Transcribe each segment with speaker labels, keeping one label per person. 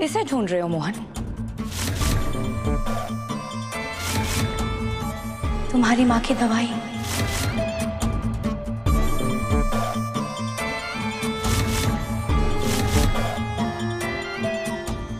Speaker 1: इसे ढूंढ रहे हो मोहन? तुम्हारी माँ की दवाई।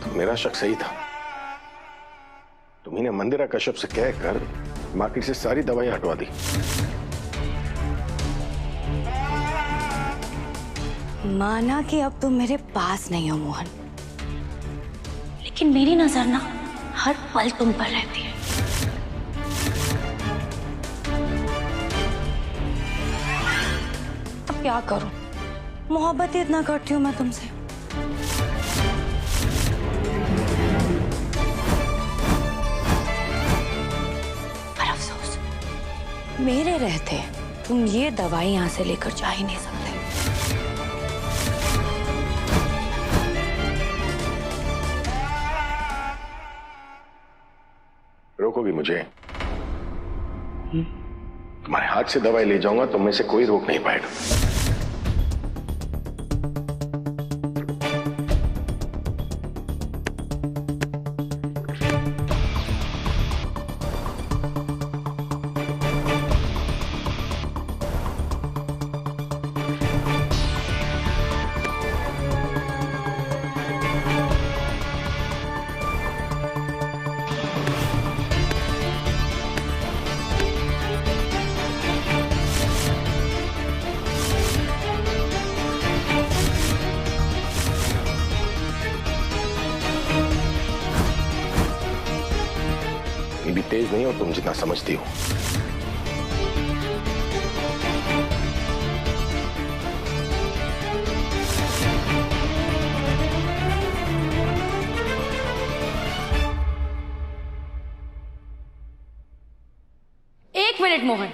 Speaker 2: तो मेरा शक सही था। तुम्ही ने मंदिरा कश्यप से कहकर मार्केट से सारी दवाई हटवा दी।
Speaker 1: माना कि अब तुम मेरे पास नहीं हो मोहन, लेकिन मेरी नजर ना हर पल तुम पर रहती है। अब क्या करूं? मोहब्बत ही इतना करती हूं मैं तुमसे। पर अफसोस, मेरे रहते तुम ये दवाई यहां से लेकर जा ही नहीं सकते।
Speaker 2: रोकोगी मुझे? तुम्हारे हाथ से दवाई ले जाऊंगा तो मैं से कोई रोक नहीं पाएगा। भी तेज नहीं हो तुम जितना समझती हो।
Speaker 1: एक मिनट मोहन,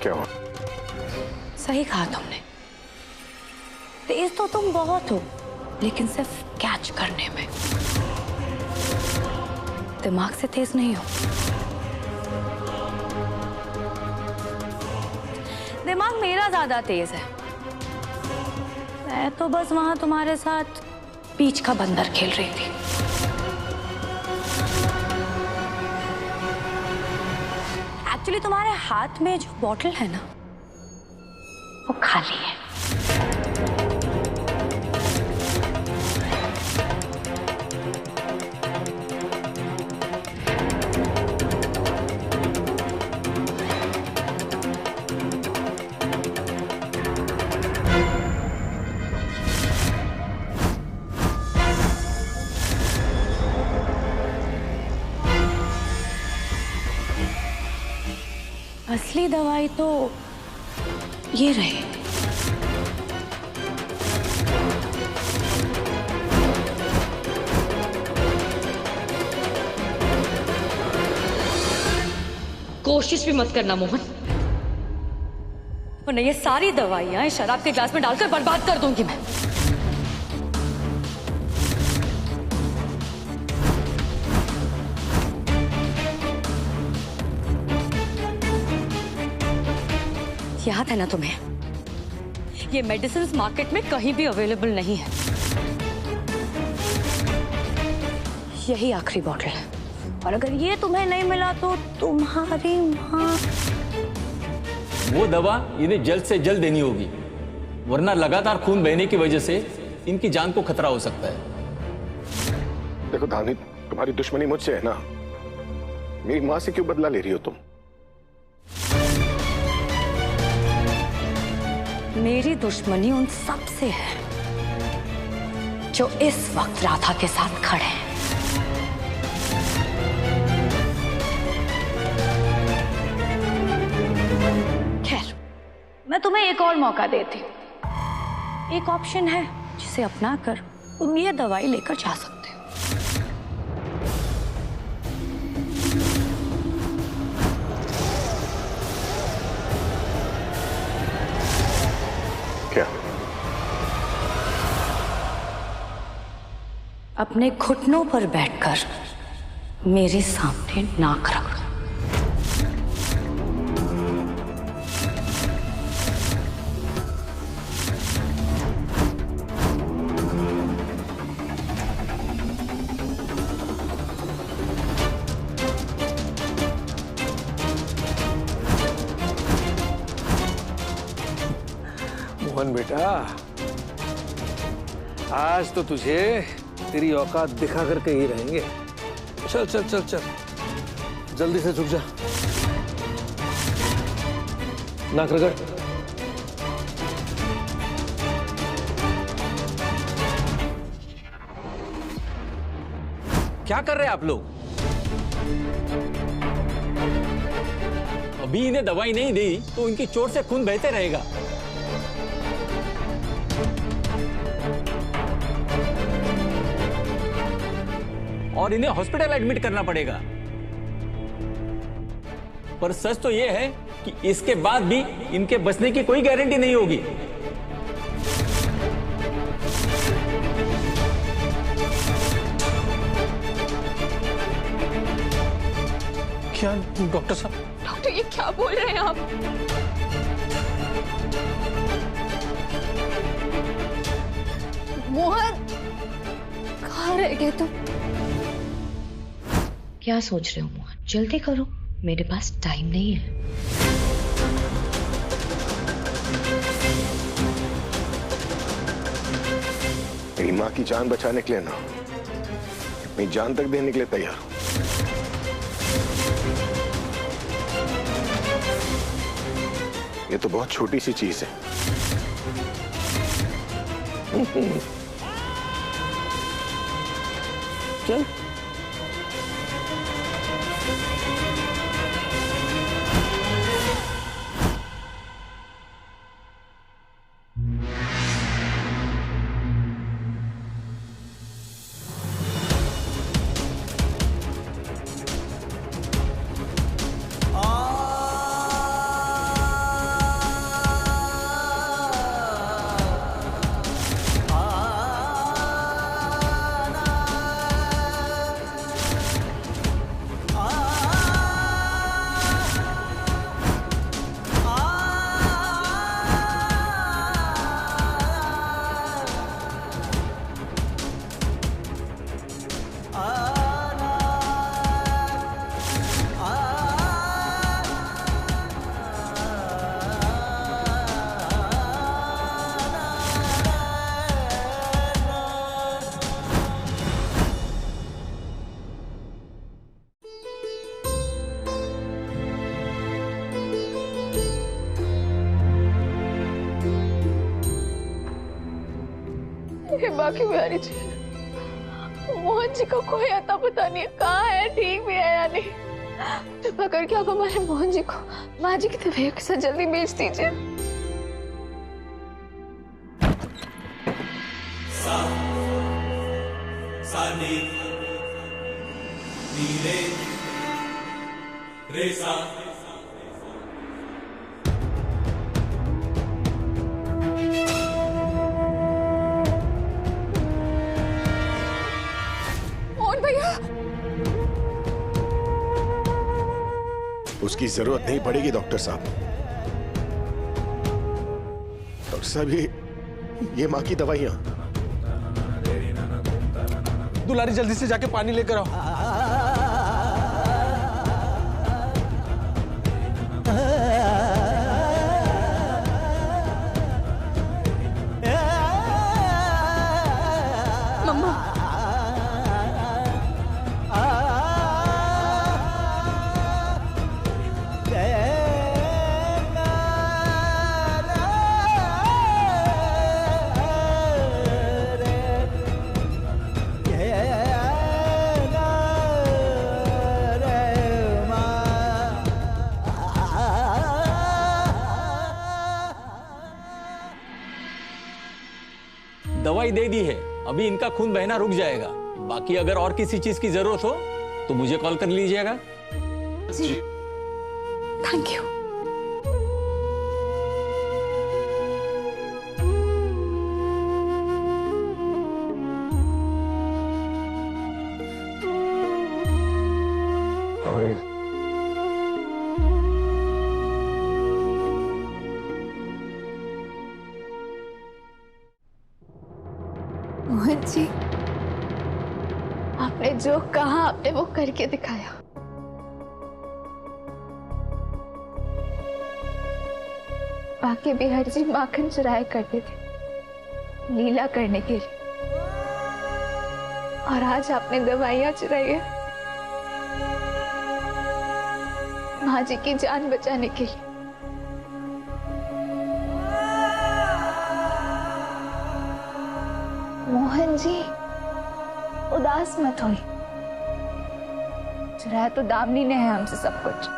Speaker 2: क्या हुआ?
Speaker 1: सही कहा तुमने। तेज तो तुम बहुत हो, लेकिन सिर्फ कैच करने में। दिमाग से तेज नहीं हो। दिमाग मेरा ज्यादा तेज है। मैं तो बस वहां तुम्हारे साथ बीच का बंदर खेल रही थी। एक्चुअली तुम्हारे हाथ में जो बॉटल है ना, वो खाली है। असली दवाई तो ये रही।
Speaker 3: कोशिश भी मत करना मोहन, वरना ये सारी दवाइयां इस शराब के ग्लास में डालकर बर्बाद कर दूंगी मैं। याद है ना तुम्हें, ये मेडिसिन मार्केट में कहीं भी अवेलेबल नहीं है। यही आखिरी बॉटल है, और अगर ये तुम्हें नहीं मिला तो तुम्हारी माँ।
Speaker 4: वो दवा इन्हें जल्द से जल्द देनी होगी, वरना लगातार खून बहने की वजह से इनकी जान को खतरा हो सकता है।
Speaker 2: देखो धानी, तुम्हारी दुश्मनी मुझसे है ना, मेरी माँ से क्यों बदला ले रही हो तुम?
Speaker 1: मेरी दुश्मनी उन सब से है जो इस वक्त राधा के साथ खड़े हैं। खैर, मैं तुम्हें एक और मौका देती हूँ। एक ऑप्शन है जिसे अपना कर तुम ये दवाई लेकर जा सकते हो।
Speaker 3: अपने घुटनों पर बैठकर मेरे सामने नाक रख।
Speaker 5: मोहन बेटा, आज तो तुझे तेरी औकात दिखा करके ही रहेंगे। चल चल चल चल, जल्दी से झुक जा। नाक रगड़।
Speaker 4: क्या कर रहे हैं आप लोग? अभी इन्हें दवाई नहीं दी तो इनकी चोट से खून बहते रहेगा। और इन्हें हॉस्पिटल एडमिट करना पड़ेगा। पर सच तो यह है कि इसके बाद भी इनके बचने की कोई गारंटी नहीं होगी।
Speaker 5: क्या डॉक्टर साहब?
Speaker 1: डॉक्टर ये क्या बोल रहे हैं आप? मोहन कहाँ रह गए तुम?
Speaker 3: क्या सोच रहे हो मोहन? जल्दी करो, मेरे पास टाइम नहीं है।
Speaker 2: मेरी माँ की जान बचाने के लिए ना, अपनी जान तक देने के लिए तैयार हूं। ये तो बहुत छोटी सी चीज है।
Speaker 5: चल।
Speaker 1: बाकी मेरी मोहन जी को कोई अता पता नहीं है, कहाँ है, ठीक भी है या नहीं। कृपा करके आप हमारे मोहन जी को माँ जी की तबीयत के साथ जल्दी भेज दीजिए।
Speaker 2: उसकी जरूरत नहीं पड़ेगी डॉक्टर साहब। डॉक्टर साहब ये माँ की दवाइयाँ।
Speaker 5: दुलारी जल्दी से जाके पानी लेकर आओ।
Speaker 4: दवाई दे दी है, अभी इनका खून बहना रुक जाएगा। बाकी अगर और किसी चीज की जरूरत हो तो मुझे कॉल कर लीजिएगा।
Speaker 1: जी थैंक यू। आपने जो कहा आपने वो करके दिखाया। बाकी बिहार जी माखन चुराया करते थे लीला करने के लिए, और आज आपने दवाइयां चुराई है माँ जी की जान बचाने के लिए। मोहन जी उदास मत होइए, चुराया तो दामिनी ने है हमसे सब कुछ।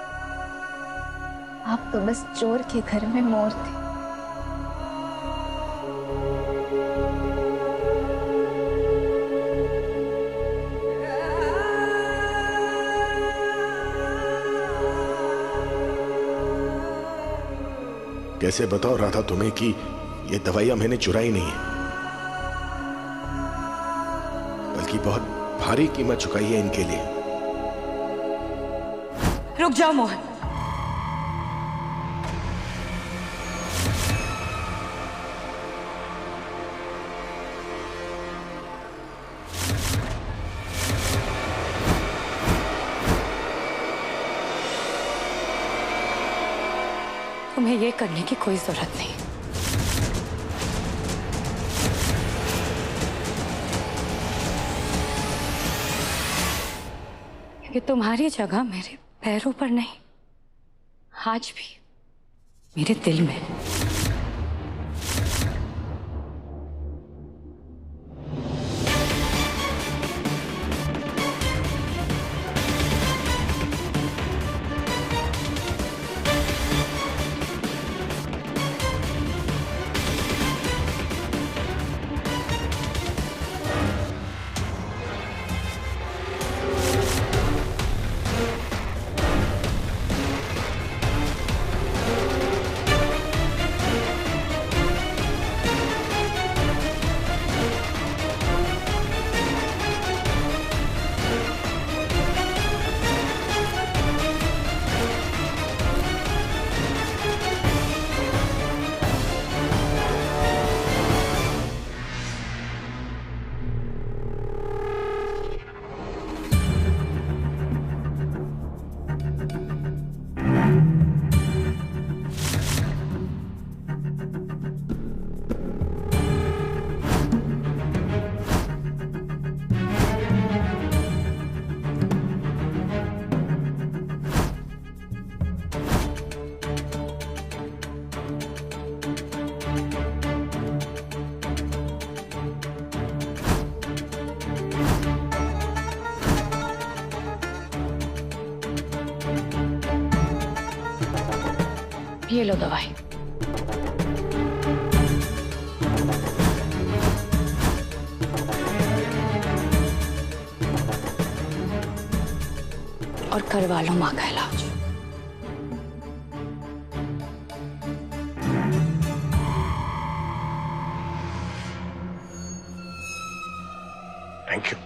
Speaker 1: आप तो बस चोर के घर में मोर थे।
Speaker 2: कैसे बताओ राधा तुम्हें कि ये दवाइयां मैंने चुराई नहीं है, बल्कि बहुत भारी कीमत चुकाई है इनके लिए।
Speaker 3: रुक जाओ मोहन। तुम्हें ये करने की कोई जरूरत नहीं। क्योंकि तुम्हारी जगह मेरे पैरों पर नहीं, आज भी मेरे दिल में। ये लो दवाई। और करवा लो माँ का इलाज।
Speaker 2: Thank you.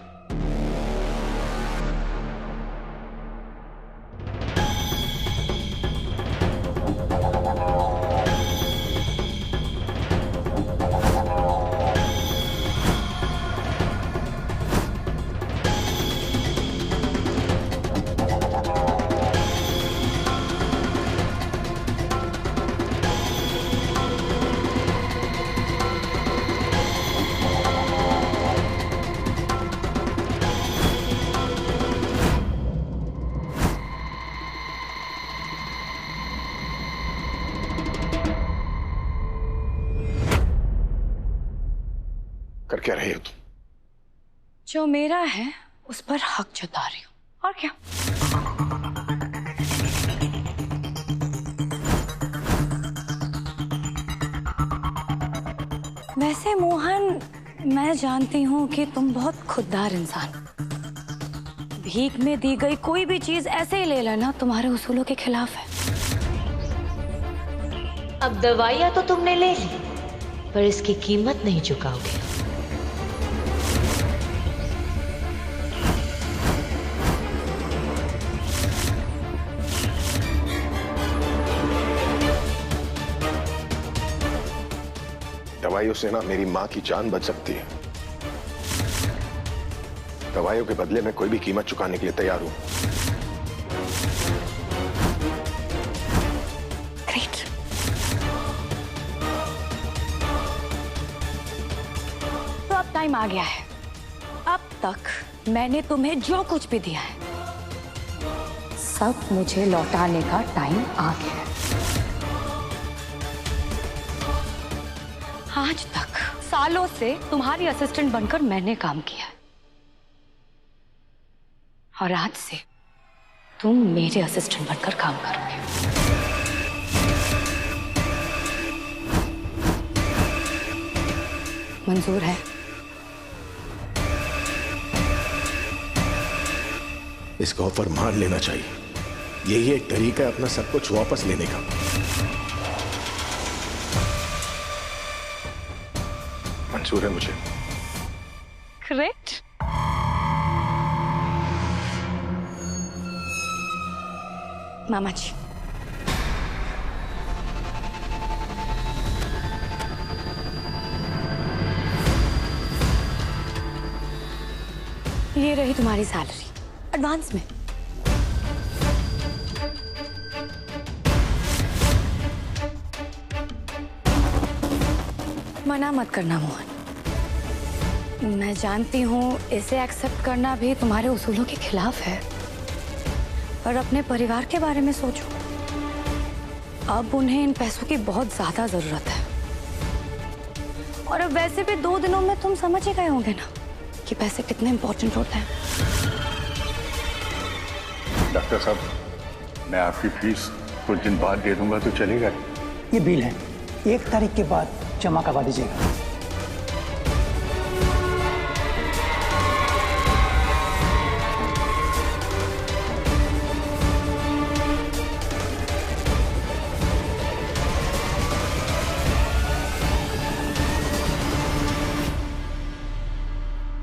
Speaker 2: कर क्या रहे हो तुम?
Speaker 3: जो मेरा है उस पर हक जता रही हूं, और क्या। वैसे मोहन, मैं जानती हूं कि तुम बहुत खुददार इंसान, भीख में दी गई कोई भी चीज ऐसे ही ले लेना तुम्हारे उसूलों के खिलाफ है।
Speaker 6: अब दवाइयां तो तुमने ले ली, पर इसकी कीमत नहीं चुकाओगे।
Speaker 2: दवाइयों से ना मेरी माँ की जान बच सकती है, दवाइयों के बदले में कोई भी कीमत चुकाने के लिए तैयार हूं।
Speaker 3: ग्रेट। तो अब टाइम आ गया है। अब तक मैंने तुम्हें जो कुछ भी दिया है सब मुझे लौटाने का टाइम आ गया है। आज तक सालों से तुम्हारी असिस्टेंट बनकर मैंने काम किया है और आज से तुम मेरे असिस्टेंट बनकर काम करोगे। मंजूर है?
Speaker 2: इसका ऑफर मान लेना चाहिए। यही एक तरीका है अपना सब कुछ वापस लेने का। मंजूर है मुझे।
Speaker 3: करेक्ट। मामा जी, ये रही तुम्हारी सैलरी एडवांस में। मना मत करना मोहन। मैं जानती हूँ इसे एक्सेप्ट करना भी तुम्हारे उसूलों के खिलाफ है, पर अपने परिवार के बारे में सोचो। अब उन्हें इन पैसों की बहुत ज्यादा जरूरत है और अब वैसे भी 2 दिनों में तुम समझ ही गए होंगे ना कि पैसे कितने इंपॉर्टेंट होते हैं।
Speaker 7: डॉक्टर साहब, मैं आपकी फीस कुछ दिन बाद दे दूंगा तो चलेगा?
Speaker 8: ये बिल है, 1 तारीख के बाद जमा करवा दीजिएगा।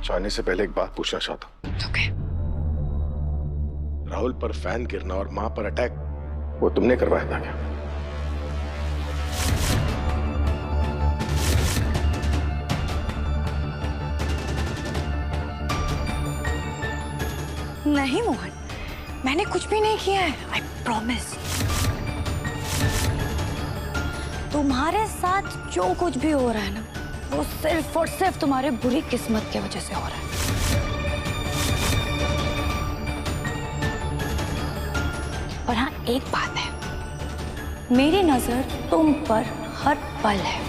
Speaker 2: जाने से पहले एक बात पूछना चाहता हूं।
Speaker 3: ओके।
Speaker 2: राहुल पर फैन गिरना और मां पर अटैक वो तुमने करवाया था क्या?
Speaker 3: नहीं मोहन, मैंने कुछ भी नहीं किया है। I promise. तुम्हारे साथ जो कुछ भी हो रहा है ना, वो सिर्फ और सिर्फ तुम्हारे बुरी किस्मत की वजह से हो रहा है। और हाँ, एक बात है, मेरी नजर तुम पर हर पल है।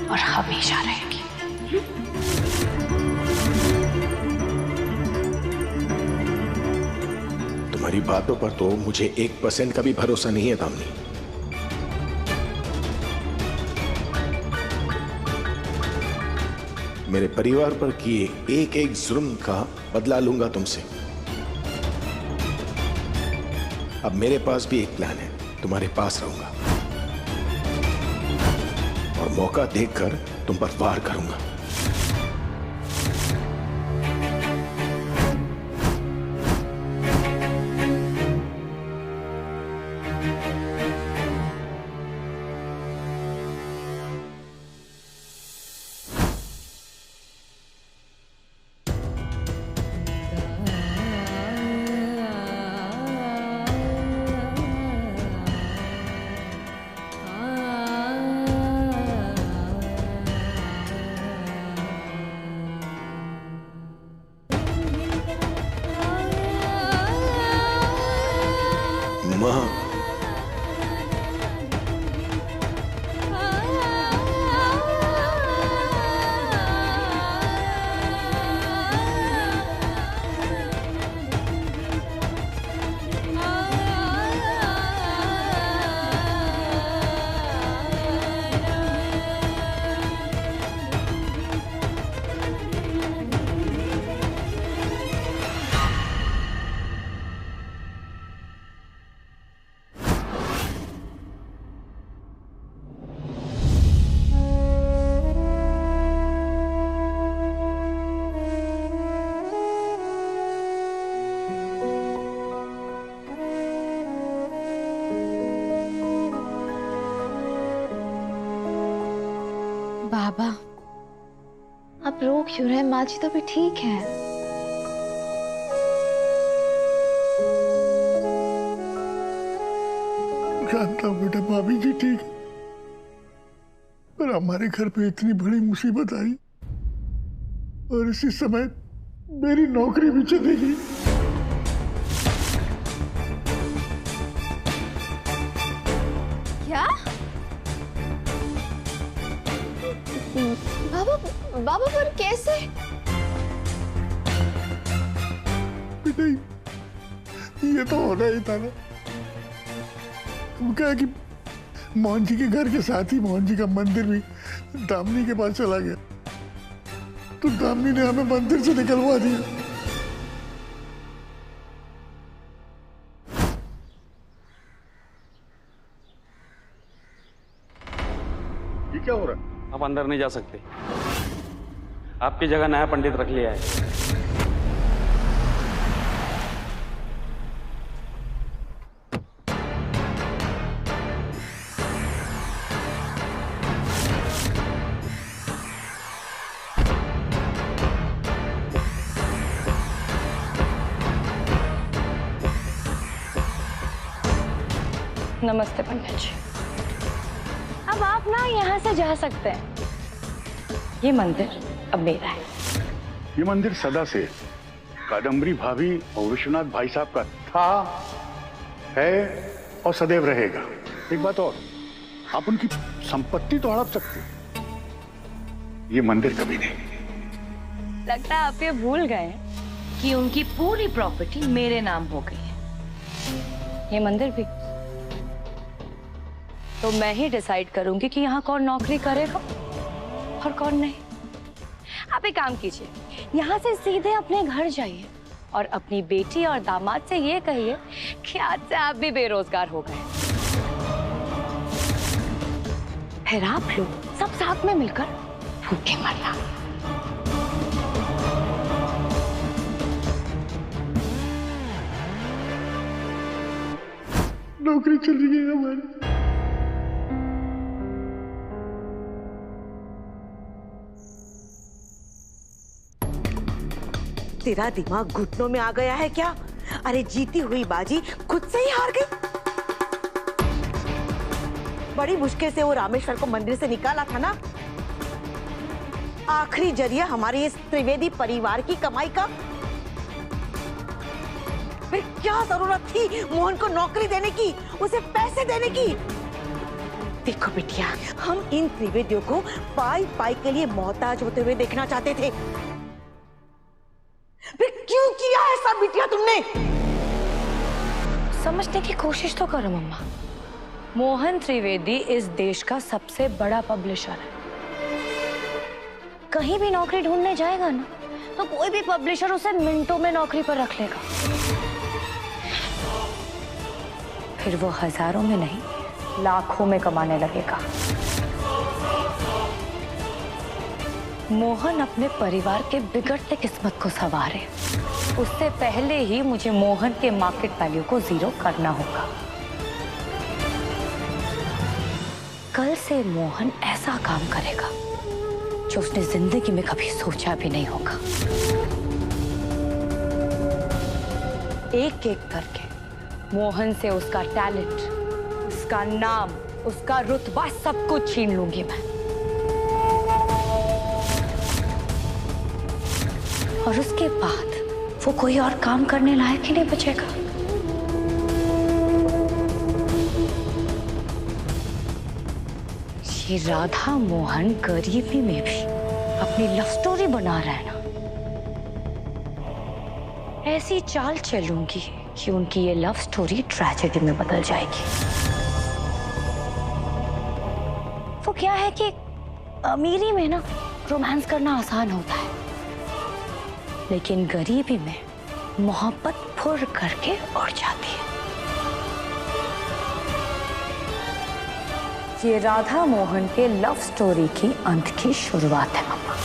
Speaker 3: और हमेशा रहेगी।
Speaker 2: तुम्हारी बातों पर तो मुझे 1% का भी भरोसा नहीं है दामिनी। मेरे परिवार पर किए एक एक जुर्म का बदला लूंगा तुमसे। अब मेरे पास भी एक प्लान है, तुम्हारे पास रहूंगा और मौका देखकर तुम पर वार करूंगा। मां,
Speaker 1: बाबा आप रो क्यों रहे? माँ जी तो भी ठीक है।
Speaker 9: जानता हूँ बेटा, भाभी जी ठीक है, पर हमारे घर पे इतनी बड़ी मुसीबत आई और इसी समय मेरी नौकरी भी चली गई।
Speaker 1: क्या? बाबा पर कैसे?
Speaker 9: नहीं, ये तो होना ही था ना। हम क्या कि मोहन जी के घर के साथ ही मोहन जी का मंदिर भी दामिनी के पास चला गया, तो दामिनी ने हमें मंदिर से निकलवा दिया।
Speaker 2: ये क्या हो रहा है?
Speaker 10: आप अंदर नहीं जा सकते। आपकी जगह नया पंडित रख लिया है।
Speaker 3: नमस्ते पंडित जी। अब आप ना यहाँ से जा सकते हैं। ये मंदिर अब मेरा है।
Speaker 2: ये मंदिर सदा से कादम्बरी भाभी और विश्वनाथ भाई साहब का था, है और सदैव रहेगा। एक बात और, आप उनकी संपत्ति तो हड़प सकते, ये मंदिर कभी नहीं।
Speaker 3: लगता है आप ये भूल गए
Speaker 6: कि उनकी पूरी प्रॉपर्टी मेरे नाम हो गई है।
Speaker 3: ये मंदिर भी तो मैं ही डिसाइड करूंगी कि यहाँ कौन नौकरी करेगा और कौन नहीं। आप एक काम कीजिए, यहाँ से सीधे अपने घर जाइए और अपनी बेटी और दामाद से ये कहिए कि आज से आप भी बेरोजगार हो गए। फिर आप लोग सब साथ में मिलकर भूखे मरना।
Speaker 9: नौकरी चली गई हमारी।
Speaker 11: तेरा दिमाग घुटनों में आ गया है क्या? अरे जीती हुई बाजी खुद से ही हार गई। बड़ी मुश्किल से वो रामेश्वर को मंदिर से निकाला था ना। आखिरी जरिया हमारे इस त्रिवेदी परिवार की कमाई का। फिर क्या जरूरत थी मोहन को नौकरी देने की, उसे पैसे देने की? देखो बिटिया, हम इन त्रिवेदियों को पाई पाई के लिए मोहताज होते हुए देखना चाहते थे। फिर क्यों किया ऐसा बिटिया तुमने?
Speaker 3: समझने की कोशिश तो करो मम्मा। मोहन त्रिवेदी इस देश का सबसे बड़ा पब्लिशर है। कहीं भी नौकरी ढूंढने जाएगा ना, तो कोई भी पब्लिशर उसे मिनटों में नौकरी पर रख लेगा। फिर वो हजारों में नहीं, लाखों में कमाने लगेगा। मोहन अपने परिवार के बिगड़ते किस्मत को संवारे, उससे पहले ही मुझे मोहन के मार्केट वैल्यू को जीरो करना होगा। कल से मोहन ऐसा काम करेगा जो उसने जिंदगी में कभी सोचा भी नहीं होगा। एक एक करके मोहन से उसका टैलेंट, उसका नाम, उसका रुतबा सब कुछ छीन लूंगी मैं। और उसके बाद वो कोई और काम करने लायक ही नहीं बचेगा। ये राधा मोहन गरीबी में भी अपनी लव स्टोरी बना रहा है ना। ऐसी चाल चलूंगी कि उनकी ये लव स्टोरी ट्रेजेडी में बदल जाएगी। वो क्या है कि अमीरी में ना रोमांस करना आसान होता है, लेकिन गरीबी में मोहब्बत फुर करके उड़ जाती है। ये राधा मोहन के लव स्टोरी की अंत की शुरुआत है मम्मा।